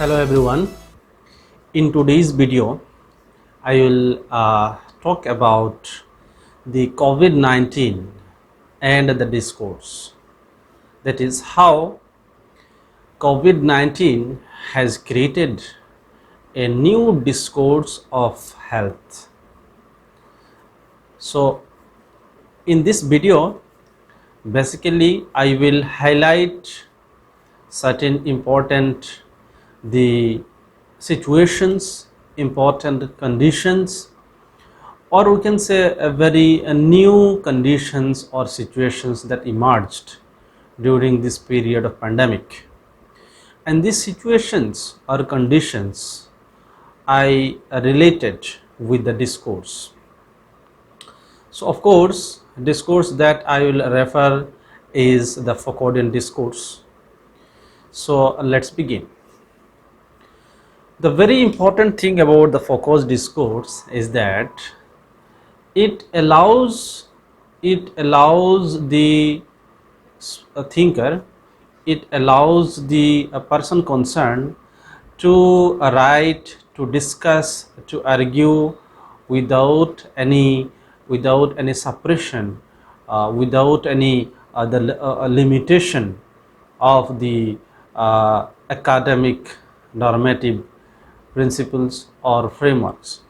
Hello everyone. In today's video, I will talk about the COVID-19 and the discourse. That is how COVID-19 has created a new discourse of health. So in this video, basically I will highlight certain important the situations, important conditions, or we can say a very new conditions or situations that emerged during this period of pandemic. And these situations or conditions I related with the discourse. So of course, discourse that I will refer is the Foucauldian discourse. So let's begin. The very important thing about the Foucault's discourse is that it allows the thinker, it allows the person concerned to write, to discuss, to argue without any suppression, without any limitation of the academic normative principles or frameworks.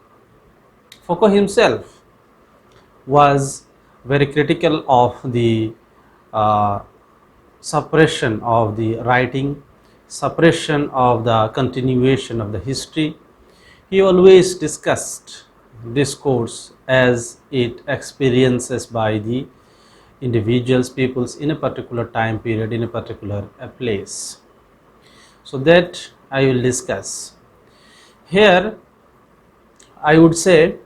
Foucault himself was very critical of the suppression of the writing, suppression of the continuation of the history. He always discussed discourse as it experiences by the individuals, peoples in a particular time period, in a particular place. So that I will discuss. Here I would say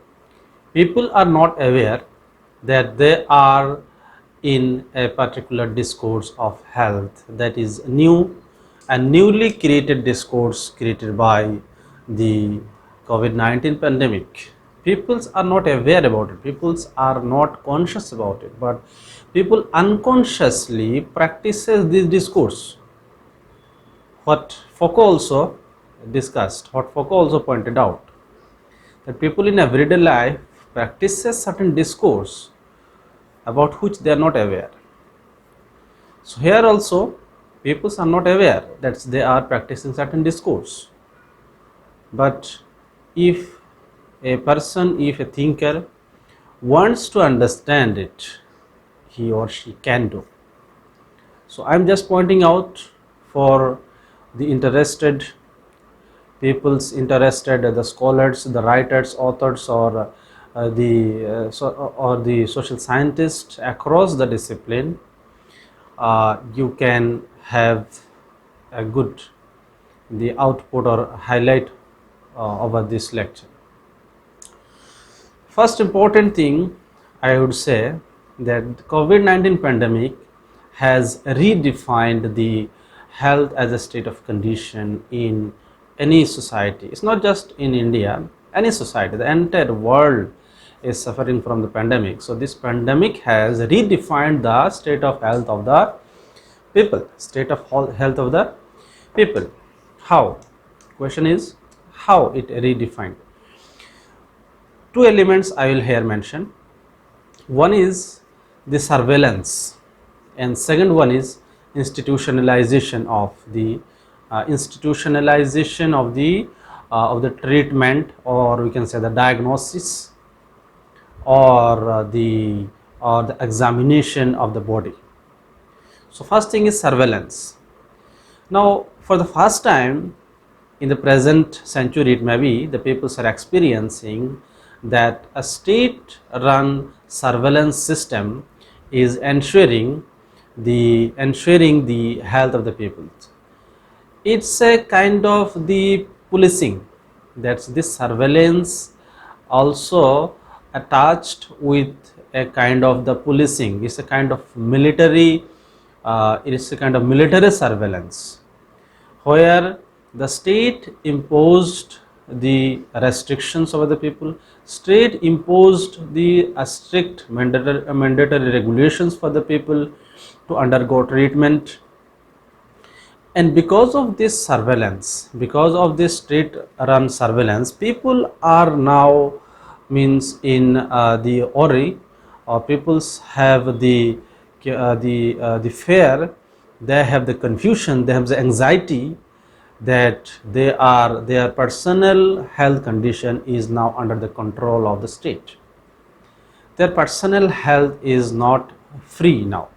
people are not aware that they are in a particular discourse of health that is new and newly created discourse created by the COVID-19 pandemic. People are not aware about it, people are not conscious about it, but people unconsciously practices this discourse. What Foucault also discussed, what Foucault also pointed out, that people in everyday life practices certain discourse about which they are not aware. So here also people are not aware that they are practicing certain discourse. But if a person, if a thinker wants to understand it, he or she can do. So I am just pointing out for the interested people's interested, the scholars, the writers, authors, or the social scientists across the discipline. You can have a good the output or highlight over this lecture. First important thing I would say that the COVID-19 pandemic has redefined the health as a state of condition in any society. It's not just in India, any society, the entire world is suffering from the pandemic. So this pandemic has redefined the state of health of the people, state of health of the people. How? Question is how it redefined. Two elements I will here mention. One is the surveillance and second one is institutionalization of the treatment, or we can say the diagnosis or the examination of the body. So first thing is surveillance. Now for the first time in the present century, it may be the people are experiencing that a state run surveillance system is ensuring the health of the people. It's a kind of the policing, that's this surveillance also attached with a kind of the policing. It's a kind of military it is a kind of military surveillance where the state imposed the restrictions over the people, state imposed the strict mandatory regulations for the people to undergo treatment, And because of this surveillance, because of this state run surveillance, people are now means in the worry, or peoples have the fear, they have the confusion, they have the anxiety that their personal health condition is now under the control of the state. Their personal health is not free now.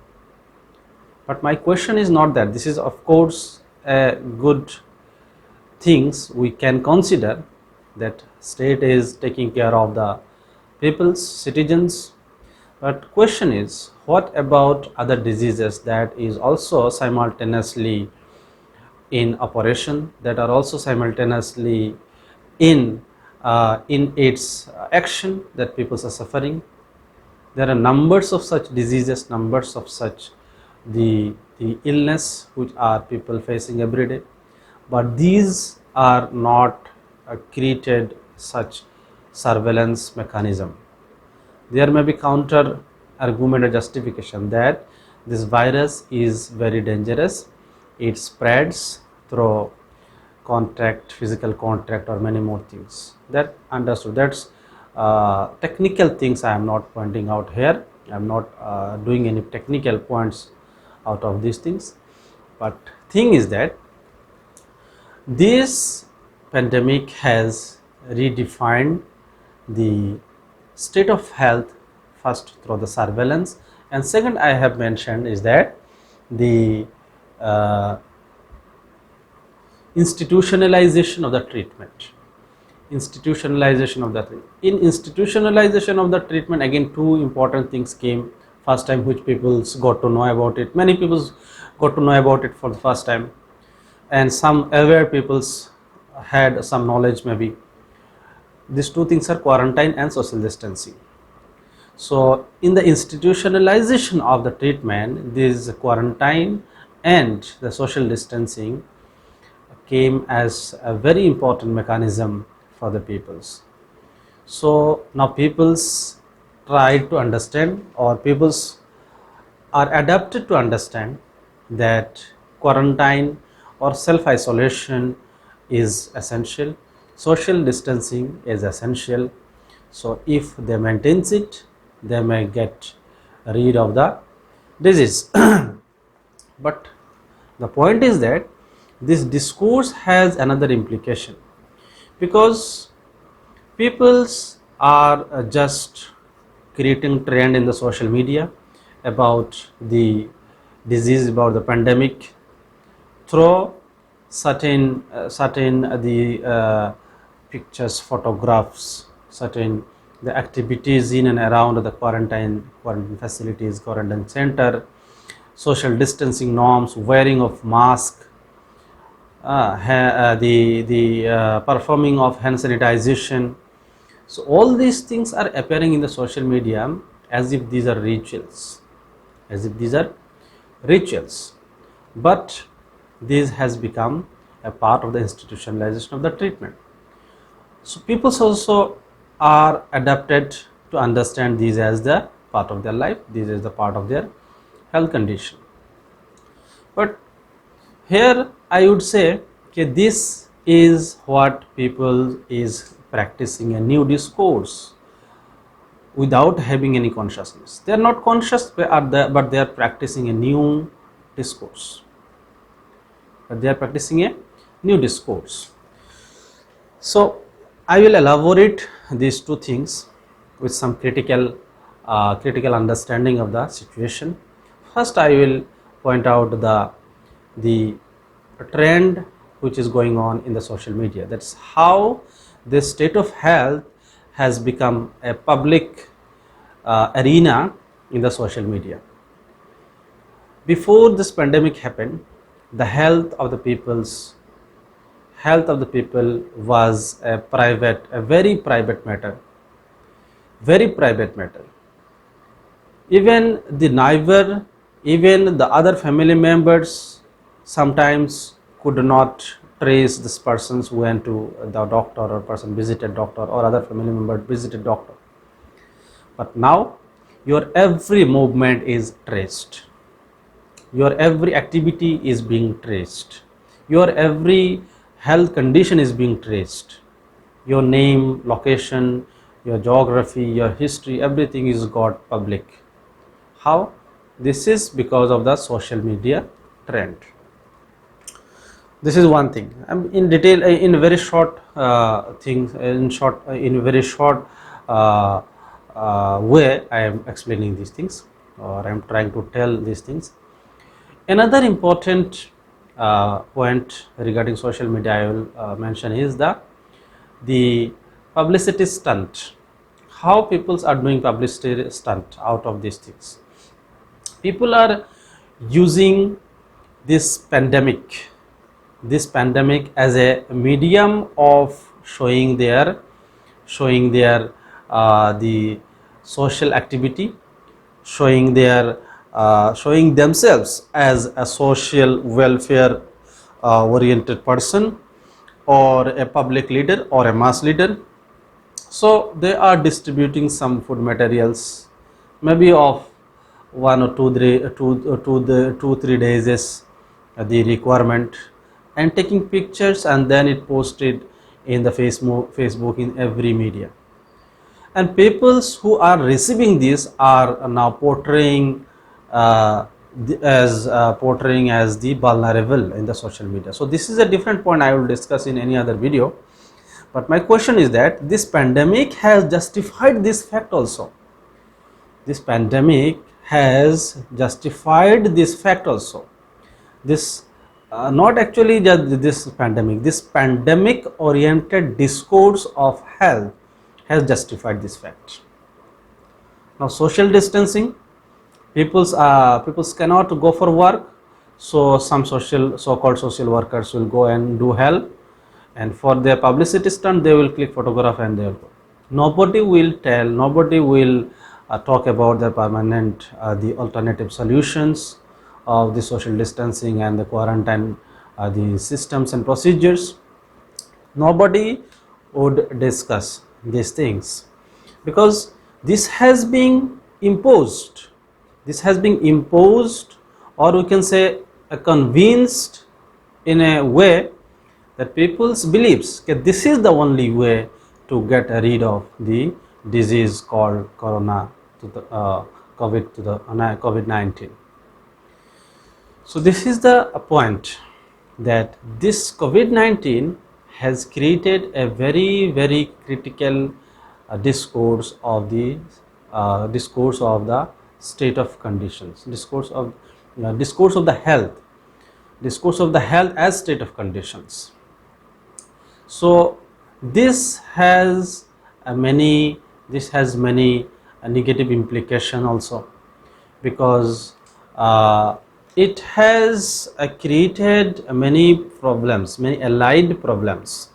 But my question is not that. This is of course a good things we can consider, that state is taking care of the people's citizens. But question is, what about other diseases that is also simultaneously in operation, that are also simultaneously in its action, that people are suffering? There are numbers of such diseases, numbers of such the illness which are people facing every day, but these are not created such surveillance mechanism. There may be counter argument or justification that this virus is very dangerous, it spreads through contact, physical contact, or many more things. That understood. That's technical things I am not pointing out here. I am not doing any technical points out of these things. But thing is that this pandemic has redefined the state of health, first through the surveillance, and second I have mentioned is that the institutionalization of the treatment. Institutionalization of the treatment. In institutionalization of the treatment, again two important things came first time, which people got to know about it. Many people got to know about it for the first time, and some aware peoples had some knowledge maybe. These two things are quarantine and social distancing. So in the institutionalization of the treatment, this quarantine and the social distancing came as a very important mechanism for the peoples. So now peoples try to understand, or peoples are adapted to understand, that quarantine or self-isolation is essential, social distancing is essential. So if they maintain it, they may get rid of the disease. But the point is that this discourse has another implication, because peoples are just creating trend in the social media about the disease, about the pandemic, through certain pictures, photographs, certain the activities in and around the quarantine facilities, quarantine center, social distancing norms, wearing of mask, the performing of hand sanitization. So all these things are appearing in the social media as if these are rituals, but this has become a part of the institutionalization of the treatment. So people also are adapted to understand these as the part of their life, this is the part of their health condition. But here I would say that this is what people is practicing, a new discourse without having any consciousness. They are not conscious, but they are practicing a new discourse. So I will elaborate these two things with some critical understanding of the situation. First, I will point out the trend which is going on in the social media. That's how this state of health has become a public arena in the social media. Before this pandemic happened, the health of the people was a very private matter. Even the neighbor, even the other family members sometimes could not trace this person's went to the doctor, or person visited doctor, or other family member visited doctor. But now your every movement is traced, your every activity is being traced. Your every health condition is being traced. Your name, location, your geography, your history, everything is got public. How? This is because of the social media trend. This is one thing. In detail, in very short things, in very short way, I am explaining these things, or I am trying to tell these things. Another important point regarding social media I will mention is the publicity stunt. How people are doing publicity stunt out of these things. People are using this pandemic as a medium of showing their the social activity, showing themselves as a social welfare oriented person, or a public leader or a mass leader. So they are distributing some food materials, maybe of 1 or 2 3 days is the requirement, and taking pictures, and then it posted in the Facebook, in every media. And peoples who are receiving this are now portraying as the vulnerable in the social media. So this is a different point I will discuss in any other video. But my question is that this pandemic has justified this fact also. This pandemic has justified this fact also. This not actually just this pandemic oriented discourse of health has justified this fact. Now, social distancing, people's cannot go for work, so some so-called social workers will go and do help, and for their publicity stunt they will click photograph and they will go. Nobody will talk about the permanent the alternative solutions of the social distancing and the quarantine, the systems and procedures. Nobody would discuss these things, because this has been imposed, or we can say convinced in a way that people's believes that this is the only way to get rid of the disease called COVID-19. So this is the point, that this COVID-19 has created a very, very critical discourse of the state of conditions, discourse of the health as state of conditions. So this has many negative implication also, because it has created many problems, many allied problems.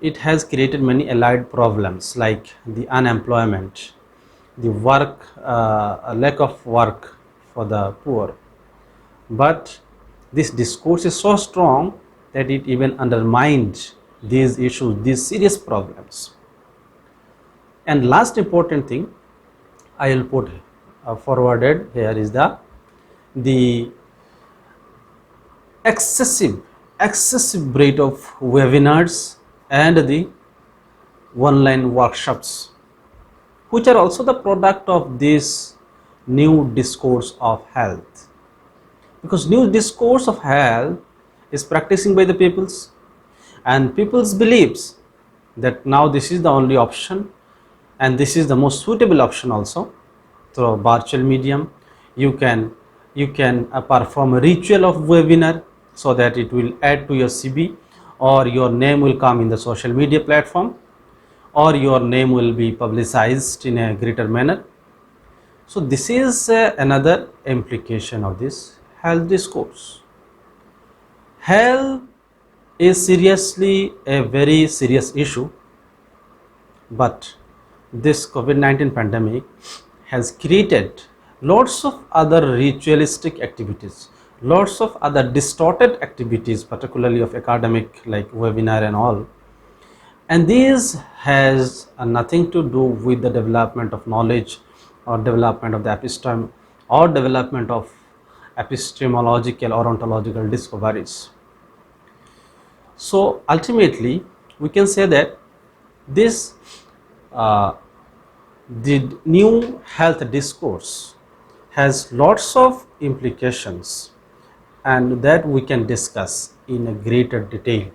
It has created many allied problems like the unemployment, the lack of work for the poor. But this discourse is so strong that it even undermined these issues, these serious problems. And last important thing I will put forwarded here is the excessive rate of webinars and the online workshops, which are also the product of this new discourse of health. Because new discourse of health is practicing by the peoples, and people's beliefs that now this is the only option, and this is the most suitable option also. Through virtual medium, you can perform a ritual of webinar, so that it will add to your CV, or your name will come in the social media platform, or your name will be publicized in a greater manner. So this is another implication of this health discourse. Health is seriously a very serious issue, but this COVID-19 pandemic has created lots of other ritualistic activities, lots of other distorted activities, particularly of academic, like webinar and all. And this has nothing to do with the development of knowledge, or development of the episteme, or development of epistemological or ontological discoveries. So ultimately we can say that this uh, the new health discourse has lots of implications, and that we can discuss in a greater detail.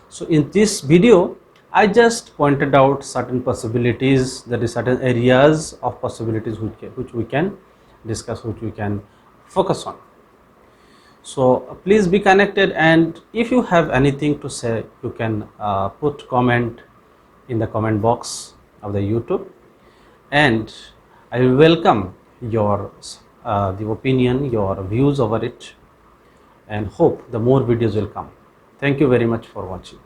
So in this video I just pointed out certain possibilities, that is certain areas of possibilities which we can discuss, which we can focus on. So please be connected, and if you have anything to say, you can put comment in the comment box of the YouTube, and I will welcome your the opinion, your views over it, and hope the more videos will come. Thank you very much for watching.